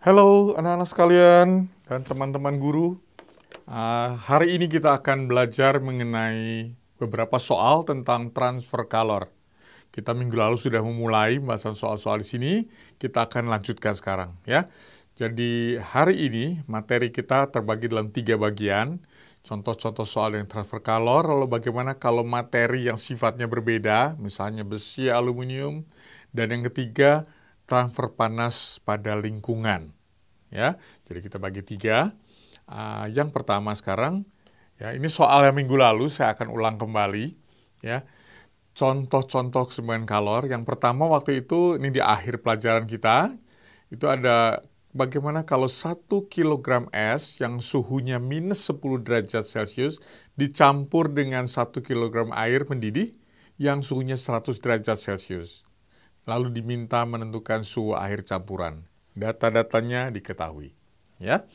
Halo anak-anak sekalian dan teman-teman guru. Hari ini kita akan belajar mengenai beberapa soal tentang transfer kalor. Kita minggu lalu sudah memulai pembahasan soal-soal di sini. Kita akan lanjutkan sekarang, ya. Jadi hari ini materi kita terbagi dalam 3 bagian. Contoh-contoh soal yang transfer kalor, lalu bagaimana kalau materi yang sifatnya berbeda, misalnya besi, aluminium, dan yang ketiga transfer panas pada lingkungan. Ya, jadi kita bagi 3. Yang pertama sekarang, ya ini soal yang minggu lalu saya akan ulang kembali. Ya, contoh-contoh keseimbangan kalor. Yang pertama waktu itu ini di akhir pelajaran kita itu ada bagaimana kalau 1 kilogram es yang suhunya minus 10 derajat Celcius dicampur dengan 1 kilogram air mendidih yang suhunya 100 derajat Celcius. Lalu diminta menentukan suhu air campuran. Data-datanya diketahui. Ya,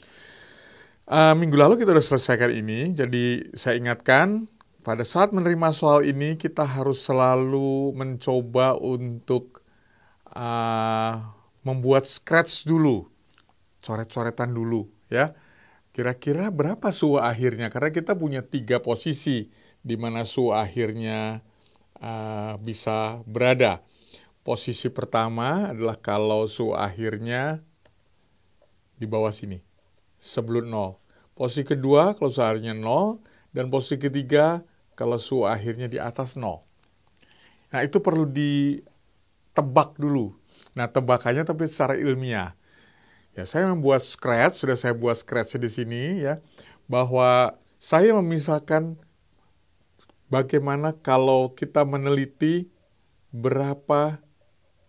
minggu lalu kita sudah selesaikan ini, jadi saya ingatkan pada saat menerima soal ini kita harus selalu mencoba untuk membuat scratch dulu, coret-coretan dulu, ya. Kira-kira berapa suhu akhirnya? Karena kita punya 3 posisi di mana suhu akhirnya bisa berada. Posisi pertama adalah kalau suhu akhirnya di bawah sini, sebelum 0. Posisi kedua kalau suhu akhirnya 0, dan posisi ketiga kalau suhu akhirnya di atas 0. Nah, itu perlu ditebak dulu. Nah, tebakannya tapi secara ilmiah. Ya, saya membuat scratch, sudah saya buat scratch di sini ya, bahwa saya memisahkan bagaimana kalau kita meneliti berapa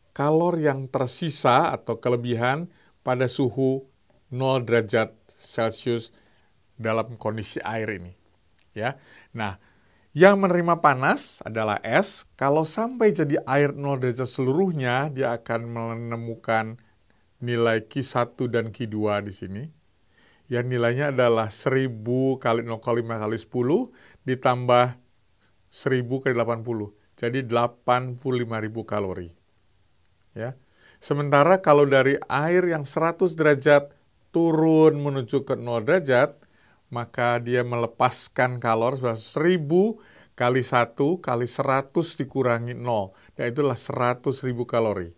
kalor yang tersisa atau kelebihan pada suhu 0 derajat Celcius dalam kondisi air ini. Ya. Nah, yang menerima panas adalah es. Kalau sampai jadi air 0 derajat seluruhnya, dia akan menemukan nilai Q1 dan Q2 di sini. Yang nilainya adalah 1000 kali 0,5 kali 10 ditambah 1000 kali 80. Jadi 85.000 kalori. Ya. Sementara kalau dari air yang 100 derajat turun menuju ke 0 derajat, maka dia melepaskan kalor 1000 kali 1 kali 100 dikurangi 0. Dan itulah 100.000 kalori.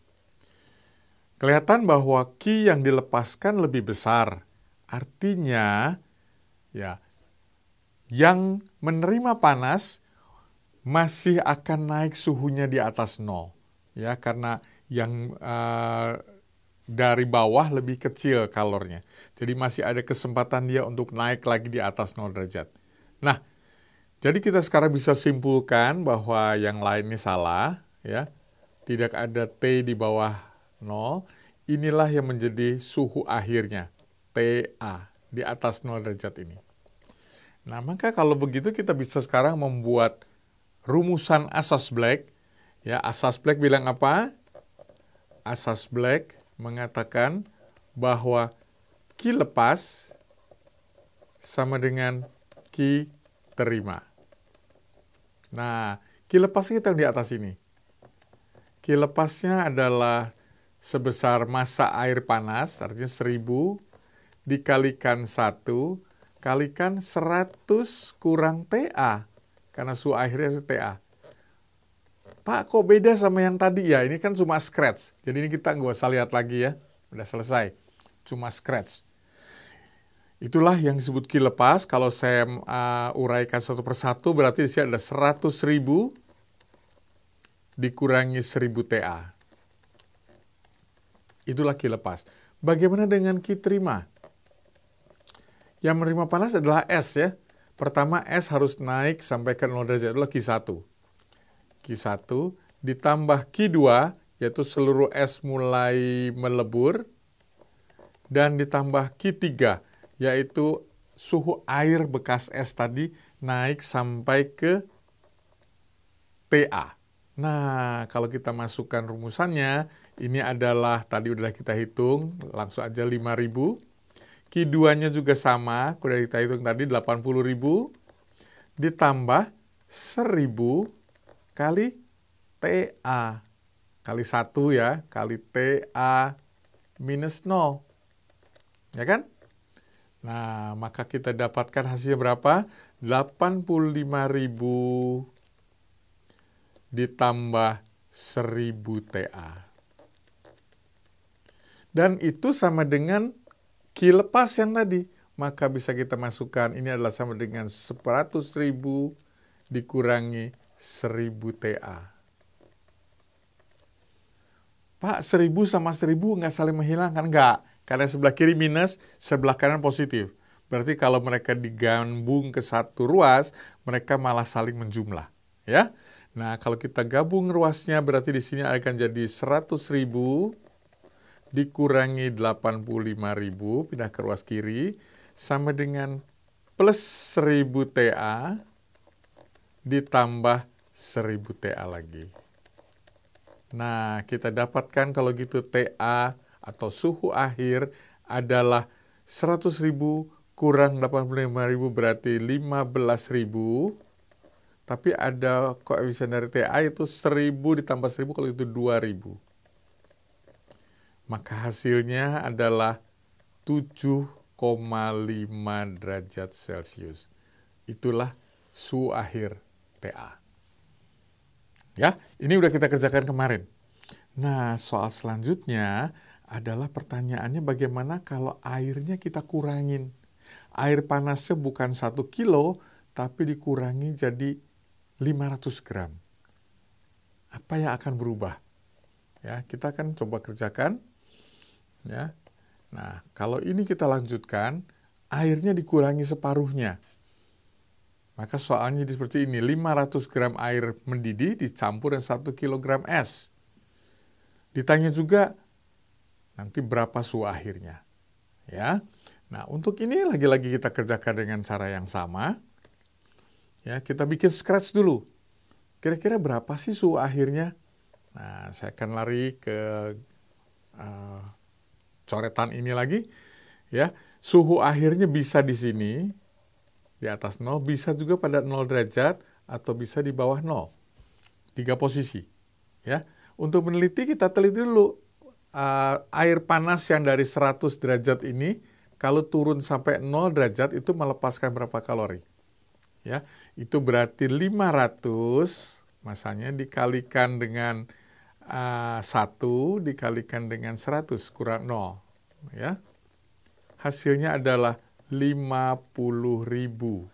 Kelihatan bahwa Q yang dilepaskan lebih besar. Artinya, ya, yang menerima panas masih akan naik suhunya di atas 0. Ya, karena yang dari bawah lebih kecil kalornya. Jadi masih ada kesempatan dia untuk naik lagi di atas 0 derajat. Nah, jadi kita sekarang bisa simpulkan bahwa yang lain ini salah, ya. Tidak ada T di bawah 0. Inilah yang menjadi suhu akhirnya, TA, di atas 0 derajat ini. Nah, maka kalau begitu kita bisa sekarang membuat rumusan asas Black. Ya, asas Black bilang apa? Asas Black mengatakan bahwa Q lepas sama dengan Q terima. Nah, Q lepas kita di atas ini. Q lepasnya adalah sebesar massa air panas, artinya 1000, dikalikan 1, kalikan 100 kurang TA, karena suhu akhirnya TA. Pak, kok beda sama yang tadi ya? Ini kan cuma scratch. Jadi ini kita nggak usah lihat lagi ya. Udah selesai. Cuma scratch. Itulah yang disebut Q lepas. Kalau saya uraikan satu persatu, berarti di sini ada 100.000 dikurangi 1000 TA. Itulah Q lepas. Bagaimana dengan Q terima? Yang menerima panas adalah S ya. Pertama S harus naik sampai ke 0 derajat. Itulah Q1. Q1 ditambah Q2, yaitu seluruh es mulai melebur, dan ditambah Q3, yaitu suhu air bekas es tadi naik sampai ke TA. Nah, kalau kita masukkan rumusannya, ini adalah tadi udah kita hitung, langsung aja 5.000. Q2-nya juga sama, udah kita hitung tadi 80.000, ditambah 1000 kali TA, kali 1 ya, kali TA minus 0. Ya kan? Nah, maka kita dapatkan hasilnya berapa? 85.000 ditambah 1000 TA. Dan itu sama dengan Q lepas yang tadi. Maka bisa kita masukkan, ini adalah sama dengan 100.000 dikurangi 1000 TA. Pak, 1000 sama 1000 nggak saling menghilangkan? Nggak. Karena sebelah kiri minus, sebelah kanan positif. Berarti kalau mereka digabung ke satu ruas, mereka malah saling menjumlah. Ya. Nah, kalau kita gabung ruasnya, berarti di sini akan jadi 100.000 dikurangi 85.000, pindah ke ruas kiri, sama dengan plus 1000 TA ditambah 1000 TA lagi. Nah, kita dapatkan kalau gitu TA atau suhu akhir adalah 100.000 kurang 85.000 berarti 15.000. Tapi ada koefisien dari TA itu 1000 ditambah 1000 kalau itu 2000. Maka hasilnya adalah 7,5 derajat Celcius. Itulah suhu akhir TA. Ya, ini udah kita kerjakan kemarin. Nah, soal selanjutnya adalah pertanyaannya bagaimana kalau airnya kita kurangin. Air panasnya bukan 1 kilo, tapi dikurangi jadi 500 gram. Apa yang akan berubah? Ya, kita akan coba kerjakan. Ya. Nah, kalau ini kita lanjutkan, airnya dikurangi separuhnya. Maka soalnya seperti ini, 500 gram air mendidih dicampur dengan 1 kilogram es. Ditanya juga, nanti berapa suhu akhirnya. Ya. Nah, untuk ini lagi-lagi kita kerjakan dengan cara yang sama. Ya, kita bikin scratch dulu. Kira-kira berapa sih suhu akhirnya? Nah, saya akan lari ke coretan ini lagi. Ya, suhu akhirnya bisa di sini, di atas 0, bisa juga pada 0 derajat, atau bisa di bawah 0. 3 posisi. Ya, untuk meneliti, kita teliti dulu. Air panas yang dari 100 derajat ini, kalau turun sampai 0 derajat, itu melepaskan berapa kalori? Ya, itu berarti 500 masanya dikalikan dengan 1 dikalikan dengan 100 kurang 0. Ya. Hasilnya adalah 50.000.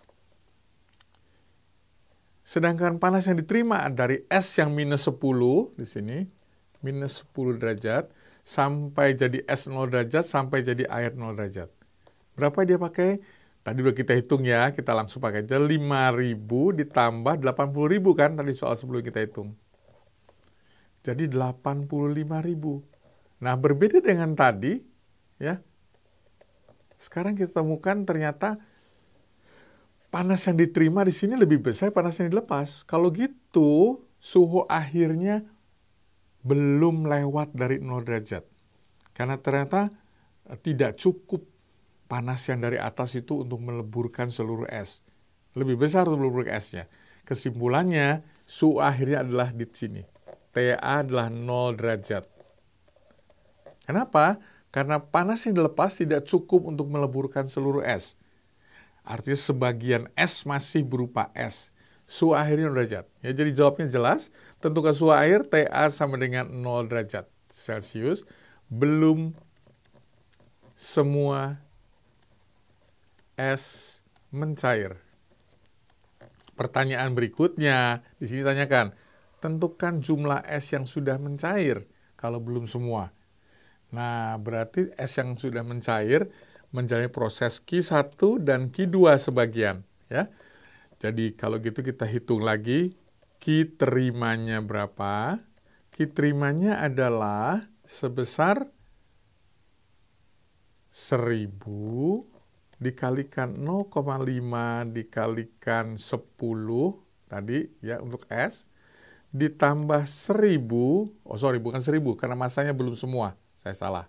Sedangkan panas yang diterima dari es yang minus 10 di sini, minus 10 derajat, sampai jadi es 0 derajat, sampai jadi air 0 derajat. Berapa dia pakai? Tadi udah kita hitung ya, kita langsung pakai aja 5.000 ditambah 80.000 kan, tadi soal sebelum kita hitung. Jadi 85.000. Nah, berbeda dengan tadi, ya. Sekarang kita temukan ternyata panas yang diterima di sini lebih besar panas yang dilepas. Kalau gitu, suhu akhirnya belum lewat dari 0 derajat. Karena ternyata tidak cukup panas yang dari atas itu untuk meleburkan seluruh es. Lebih besar untuk melebur esnya. Kesimpulannya, suhu akhirnya adalah di sini. TA adalah 0 derajat. Kenapa? Karena panas yang dilepas tidak cukup untuk meleburkan seluruh es. Artinya sebagian es masih berupa es. Suhu akhirnya 0 derajat. Ya, jadi jawabnya jelas. Tentukan suhu akhir TA sama dengan 0 derajat Celcius. Belum semua es mencair. Pertanyaan berikutnya, di sini tanyakan, tentukan jumlah es yang sudah mencair kalau belum semua. Nah, berarti es yang sudah mencair menjalani proses Q1 dan Q2 sebagian. Ya. Jadi kalau gitu kita hitung lagi, Q terimanya berapa? Q terimanya adalah sebesar 1000 dikalikan 0,5 dikalikan 10 tadi ya untuk S ditambah 1000, bukan 1000 karena masanya belum semua, saya salah.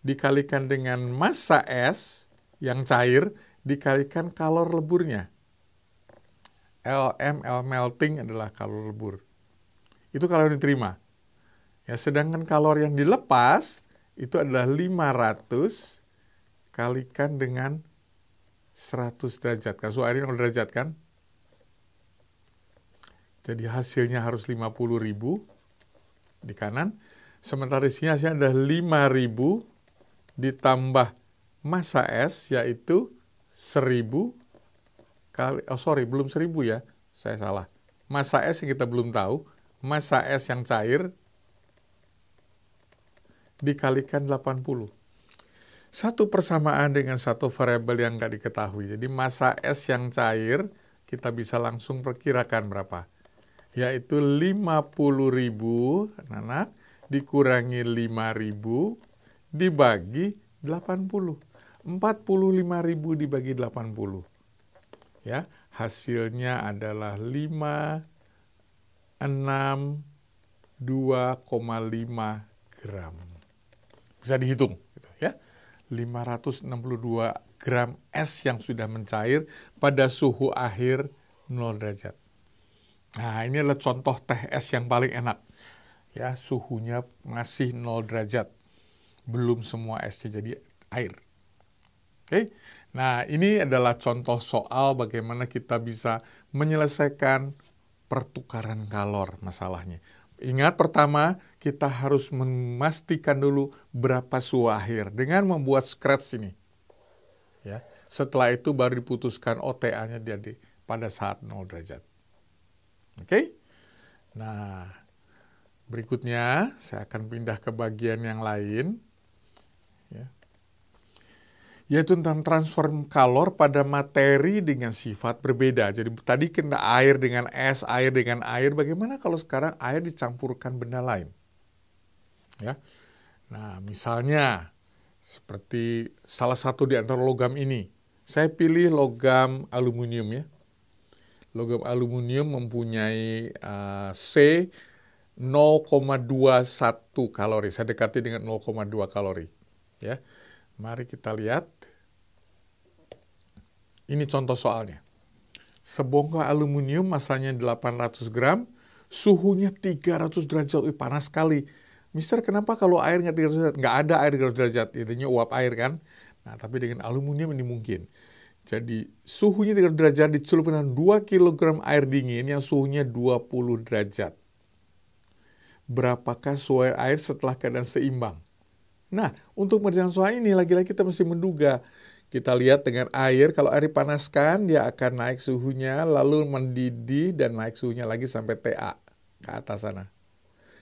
Dikalikan dengan massa S yang cair dikalikan kalor leburnya. Lm melting adalah kalor lebur. Itu kalor yang diterima. Ya, sedangkan kalor yang dilepas itu adalah 500 kalikan dengan 100 derajat. Kan suhu airnya 0 derajat kan? Jadi hasilnya harus 50.000 di kanan. Sementara di sini hasilnya adalah 5.000 ditambah massa es, yaitu 1.000 kali, belum 1.000 ya, saya salah. Massa es yang kita belum tahu, massa es yang cair dikalikan 80. Satu persamaan dengan satu variabel yang nggak diketahui. Jadi massa es yang cair kita bisa langsung perkirakan berapa. Yaitu 50.000 anak dikurangi 5.000 dibagi 80. 45.000 dibagi 80. Ya, hasilnya adalah 562,5 gram. Bisa dihitung gitu ya. 562 gram es yang sudah mencair pada suhu akhir 0 derajat. Nah, ini adalah contoh teh es yang paling enak. Ya, suhunya masih 0 derajat. Belum semua esnya jadi air. Oke. Nah, ini adalah contoh soal bagaimana kita bisa menyelesaikan pertukaran kalor masalahnya. Ingat, pertama kita harus memastikan dulu berapa suhu akhir dengan membuat scratch ini. Ya, setelah itu baru diputuskan OTA-nya jadi pada saat 0 derajat. Oke? Nah, berikutnya saya akan pindah ke bagian yang lain. Ya. Yaitu tentang transfer kalor pada materi dengan sifat berbeda. Jadi tadi kita air dengan es, air dengan air. Bagaimana kalau sekarang air dicampurkan benda lain? Ya. Nah, misalnya seperti salah satu di antara logam ini. Saya pilih logam aluminium ya. Logam aluminium mempunyai C 0,21 kalori. Saya dekati dengan 0,2 kalori. Ya. Mari kita lihat. Ini contoh soalnya. Sebongkah aluminium masanya 800 gram, suhunya 300 derajat. Panas sekali. Mister, kenapa kalau air nggak 300 derajat? Nggak ada air 300 derajat. Intinya uap air kan. Nah, tapi dengan aluminium ini mungkin. Jadi suhunya 300 derajat dicelupkan dengan 2 kg air dingin yang suhunya 20 derajat. Berapakah suhu air setelah keadaan seimbang? Nah, untuk mengerjakan soal ini, lagi-lagi kita mesti menduga. Kita lihat dengan air, kalau air dipanaskan, dia akan naik suhunya, lalu mendidih dan naik suhunya lagi sampai TA, ke atas sana.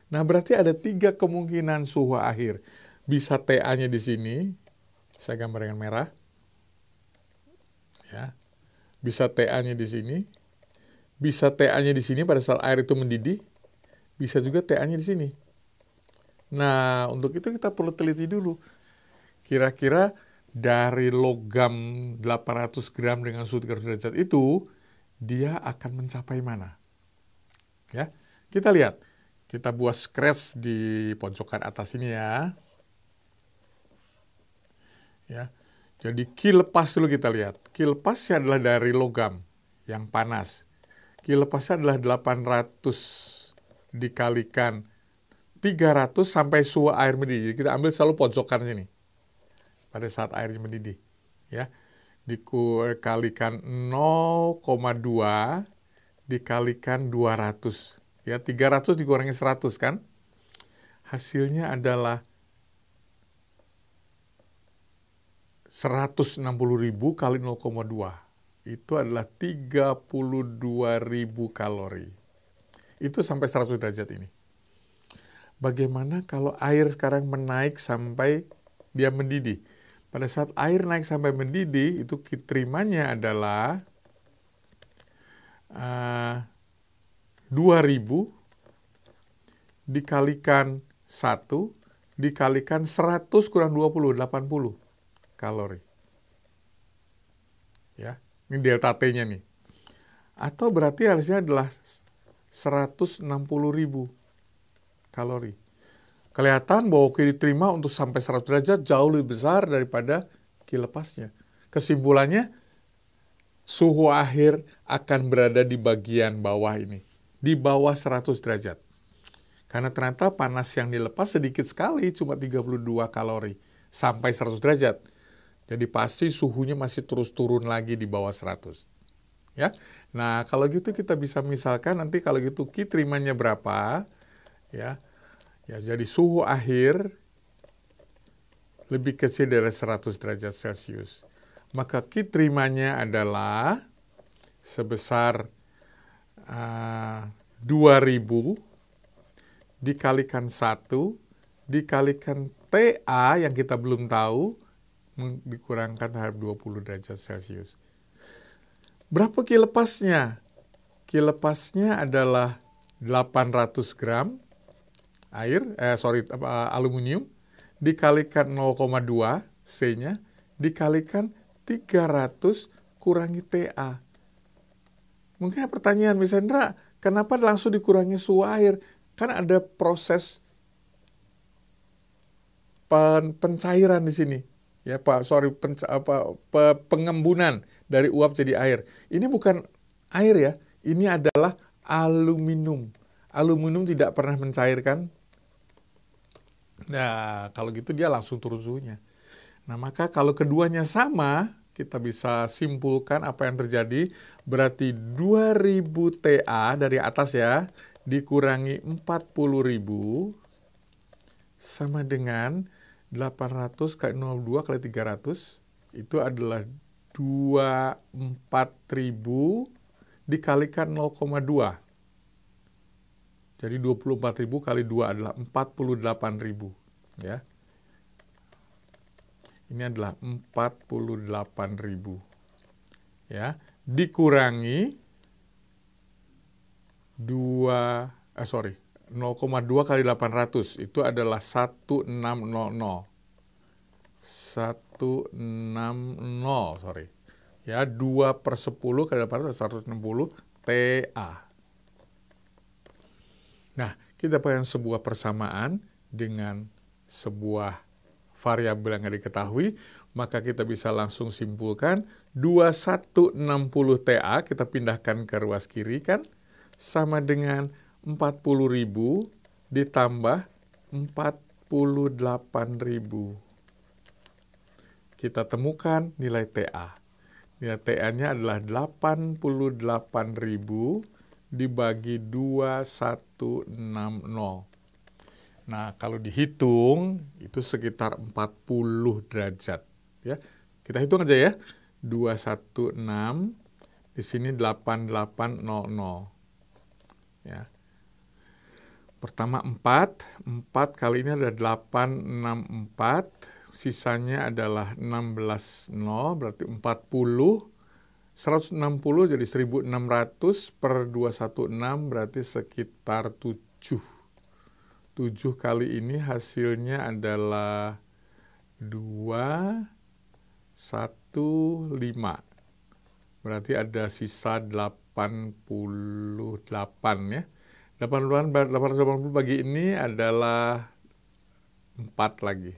Nah, berarti ada 3 kemungkinan suhu akhir. Bisa TA-nya di sini, saya gambar dengan merah. Ya. Bisa TA-nya di sini. Bisa TA-nya di sini pada saat air itu mendidih. Bisa juga TA-nya di sini. Nah, untuk itu kita perlu teliti dulu. Kira-kira dari logam 800 gram dengan suhu 300 derajat itu, dia akan mencapai mana? Ya, kita lihat. Kita buat scratch di pojokan atas ini ya. Ya, jadi Ki lepas dulu kita lihat. Ki lepasnya adalah dari logam yang panas. Ki lepasnya adalah 800 dikalikan 300 sampai suhu air mendidih. Kita ambil selalu pojokan sini. Pada saat airnya mendidih. Ya. Dikalikan 0,2 dikalikan 200. Ya, 300 dikurangi 100 kan? Hasilnya adalah 160.000 kali 0,2. Itu adalah 32.000 kalori. Itu sampai 100 derajat ini. Bagaimana kalau air sekarang menaik sampai dia mendidih? Pada saat air naik sampai mendidih, itu terimanya adalah 2.000 dikalikan 1, dikalikan 100 kurang 20, 80 kalori. Ya, ini delta T-nya nih. Atau berarti hasilnya adalah 160.000 kalori. Kelihatan bahwa Ki diterima untuk sampai 100 derajat jauh lebih besar daripada Ki lepasnya. Kesimpulannya, suhu akhir akan berada di bagian bawah ini. Di bawah 100 derajat. Karena ternyata panas yang dilepas sedikit sekali, cuma 32 kalori. Sampai 100 derajat. Jadi pasti suhunya masih terus turun lagi di bawah 100. Ya. Nah, kalau gitu kita bisa misalkan nanti kalau gitu Q terimanya berapa? Ya. Ya, jadi suhu akhir lebih kecil dari 100 derajat Celcius. Maka Q terimanya adalah sebesar 2000 dikalikan 1 dikalikan TA yang kita belum tahu dikurangkan terhadap 20 derajat Celcius. Berapa Q lepasnya? Q lepasnya adalah 800 gram aluminium dikalikan 0,2 C-nya dikalikan 300 kurangi TA. Mungkin pertanyaan, Miss Hendra, kenapa langsung dikurangi suhu air? Kan ada proses pencairan di sini. Ya, pengembunan dari uap jadi air. Ini bukan air ya, ini adalah aluminium. Aluminium tidak pernah mencairkan. Nah, kalau gitu dia langsung turun suhunya. Nah, maka kalau keduanya sama, kita bisa simpulkan apa yang terjadi. Berarti 2000 TA dari atas ya, dikurangi 40.000 sama dengan 800 kali 0,2 kali 300 itu adalah 24.000 dikalikan 0,2. Jadi 24.000 kali 2 adalah 48.000 ya. Ini adalah 48.000 ya, dikurangi 0,2 kali 800 itu adalah 1600. 160, sorry. Ya, 2/10 kali 800 160 TA. Nah, kita pakai sebuah persamaan dengan sebuah variabel yang nggak diketahui, maka kita bisa langsung simpulkan 2160 TA kita pindahkan ke ruas kiri kan sama dengan 40.000 ditambah 48.000. Kita temukan nilai TA. Nilai TA-nya adalah 88.000 dibagi 2160. Nah, kalau dihitung itu sekitar 40 derajat ya. Kita hitung aja ya. 216 di sini 8800. Ya. Pertama 4 kali ini ada 864, sisanya adalah 16 0, berarti 40, 160 jadi 1600 per 216 berarti sekitar 7. 7 kali ini hasilnya adalah 215. Berarti ada sisa 88 ya. 880 bagi ini adalah 4 lagi.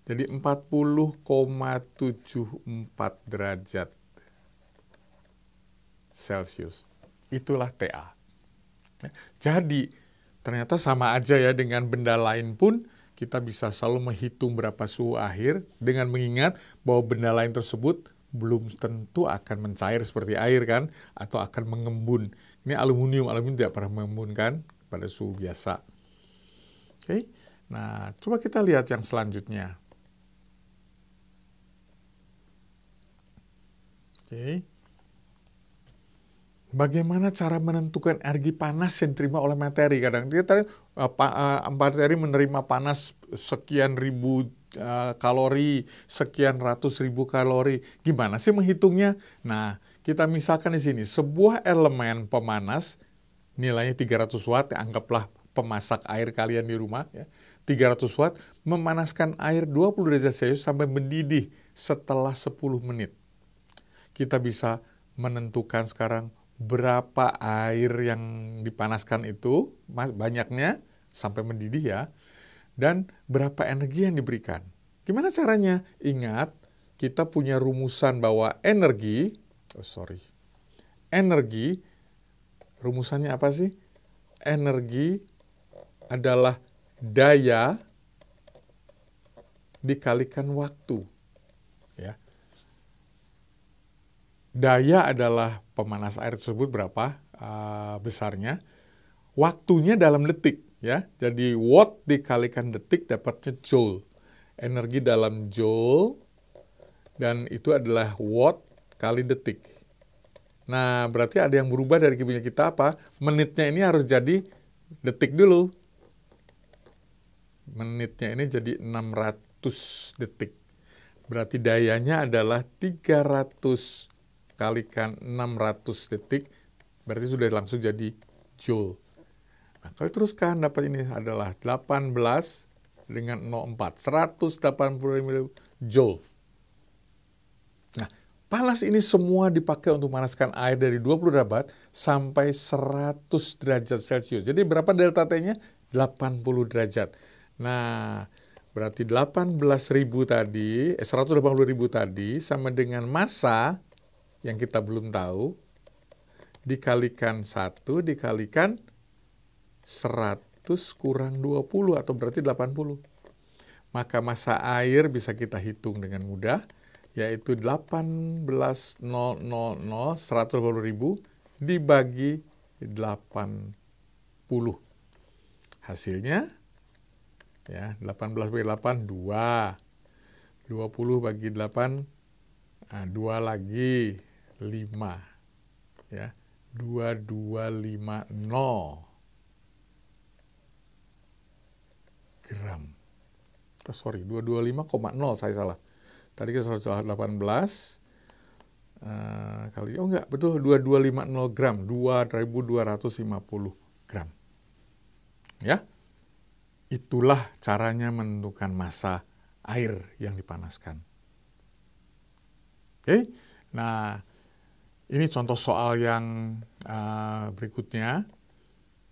Jadi 40,74 derajat Celcius. Itulah TA. Jadi ternyata sama aja ya dengan benda lain pun kita bisa selalu menghitung berapa suhu akhir dengan mengingat bahwa benda lain tersebut belum tentu akan mencair seperti air kan, atau akan mengembun. Ini aluminium tidak pernah mengembun kan pada suhu biasa. Oke, nah coba kita lihat yang selanjutnya. Oke. Bagaimana cara menentukan energi panas yang diterima oleh materi? Kadang kita materi menerima panas sekian ribu kalori, sekian ratus ribu kalori. Gimana sih menghitungnya? Nah, kita misalkan di sini sebuah elemen pemanas nilainya 300 watt, anggaplah pemasak air kalian di rumah ya. 300 watt memanaskan air 20 derajat Celcius sampai mendidih setelah 10 menit. Kita bisa menentukan sekarang berapa air yang dipanaskan itu, banyaknya sampai mendidih ya, dan berapa energi yang diberikan. Gimana caranya? Ingat, kita punya rumusan bahwa energi, rumusannya apa sih? Energi adalah daya dikalikan waktu. daya adalah pemanas air tersebut berapa besarnya, waktunya dalam detik ya. Jadi watt dikalikan detik dapatnya joule. Energi dalam joule dan itu adalah watt kali detik. Nah, berarti ada yang berubah dari punya kita apa? Menitnya ini harus jadi detik dulu. Menitnya ini jadi 600 detik. Berarti dayanya adalah 300 kalikan 600 detik, berarti sudah langsung jadi joule. Nah, kalau teruskan dapat ini adalah 18 dengan 0,4, 180 joule. Nah, panas ini semua dipakai untuk memanaskan air dari 20 derajat sampai 100 derajat Celcius. Jadi berapa delta T-nya? 80 derajat. Nah, berarti 18.000 tadi, 180.000 tadi sama dengan massa yang kita belum tahu, dikalikan 1 dikalikan 100 kurang 20 atau berarti 80. Maka massa air bisa kita hitung dengan mudah, yaitu 18.000, 180.000 dibagi 80. Hasilnya, ya 18 bagi 8, 2. 20 bagi 8, nah 2 lagi, 5, ya, 2250 gram. Oh, sorry, 225,0 saya salah. Tadi kita salah 18 kali, oh enggak, betul 2250 gram, 2250 gram. Ya, itulah caranya menentukan massa air yang dipanaskan. Oke, nah ini contoh soal yang berikutnya.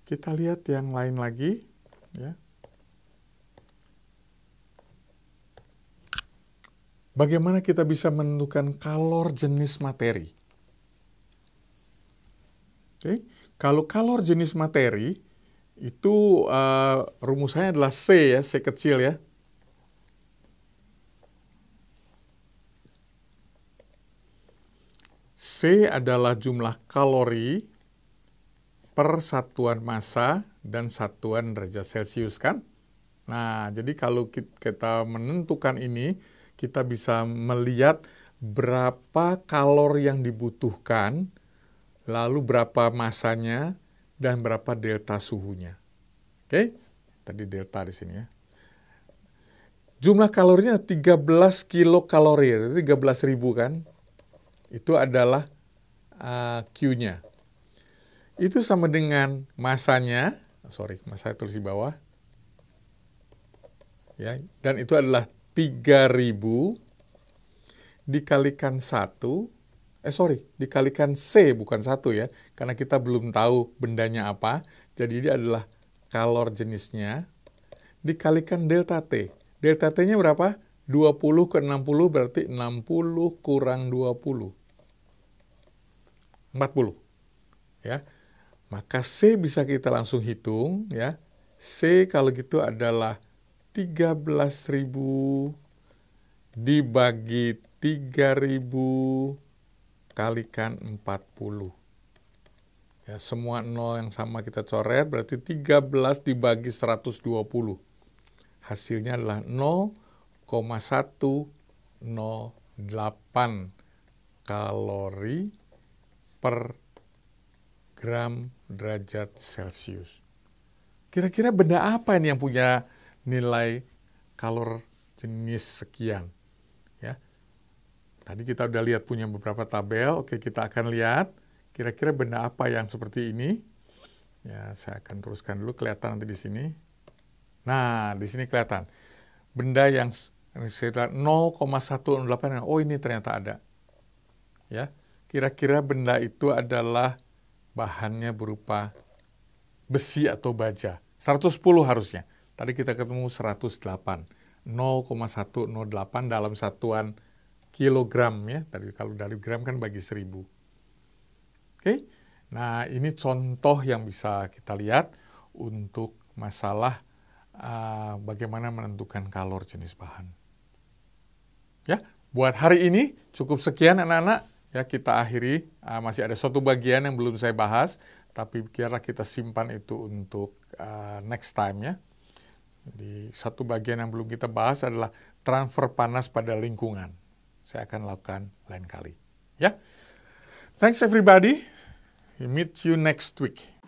Kita lihat yang lain lagi. Ya. Bagaimana kita bisa menentukan kalor jenis materi? Oke, kalau kalor jenis materi, itu rumusnya adalah C ya, C kecil ya. C adalah jumlah kalori per satuan massa dan satuan derajat Celcius kan? Nah, jadi kalau kita menentukan ini, kita bisa melihat berapa kalor yang dibutuhkan, lalu berapa massanya, dan berapa delta suhunya. Oke, tadi delta di sini ya. Jumlah kalorinya 13 kilokalori, 13.000 kan? Itu adalah Q-nya. Itu sama dengan masanya, massa tulis di bawah. Ya, dan itu adalah 3.000 dikalikan 1, dikalikan C bukan 1 ya, karena kita belum tahu bendanya apa. Jadi ini adalah kalor jenisnya dikalikan delta T. Delta T-nya berapa? 20 ke 60 berarti 60 kurang 20. 40. Ya. Maka C bisa kita langsung hitung ya. C kalau gitu adalah 13.000 dibagi 3.000 kalikan 40. Ya, semua nol yang sama kita coret berarti 13 dibagi 120. Hasilnya adalah 0,108 kalori per gram derajat Celcius. Kira-kira benda apa ini yang punya nilai kalor jenis sekian? Ya. Tadi kita udah lihat punya beberapa tabel. Oke, kita akan lihat kira-kira benda apa yang seperti ini. Ya, saya akan teruskan dulu, kelihatan nanti di sini. Nah, di sini kelihatan benda yang sekitar 0,108. Oh, ini ternyata ada. Ya. Kira-kira benda itu adalah bahannya berupa besi atau baja. 110 harusnya. Tadi kita ketemu 108. 0,108 dalam satuan kilogram ya. Tadi kalau dari gram kan bagi 1000. Oke. Nah, ini contoh yang bisa kita lihat untuk masalah bagaimana menentukan kalor jenis bahan. Ya, buat hari ini cukup sekian anak-anak. ya kita akhiri. Masih ada satu bagian yang belum saya bahas, tapi biarlah kita simpan itu untuk next time ya. Jadi satu bagian yang belum kita bahas adalah transfer panas pada lingkungan. Saya akan lakukan lain kali. Ya, thanks everybody. We meet you next week.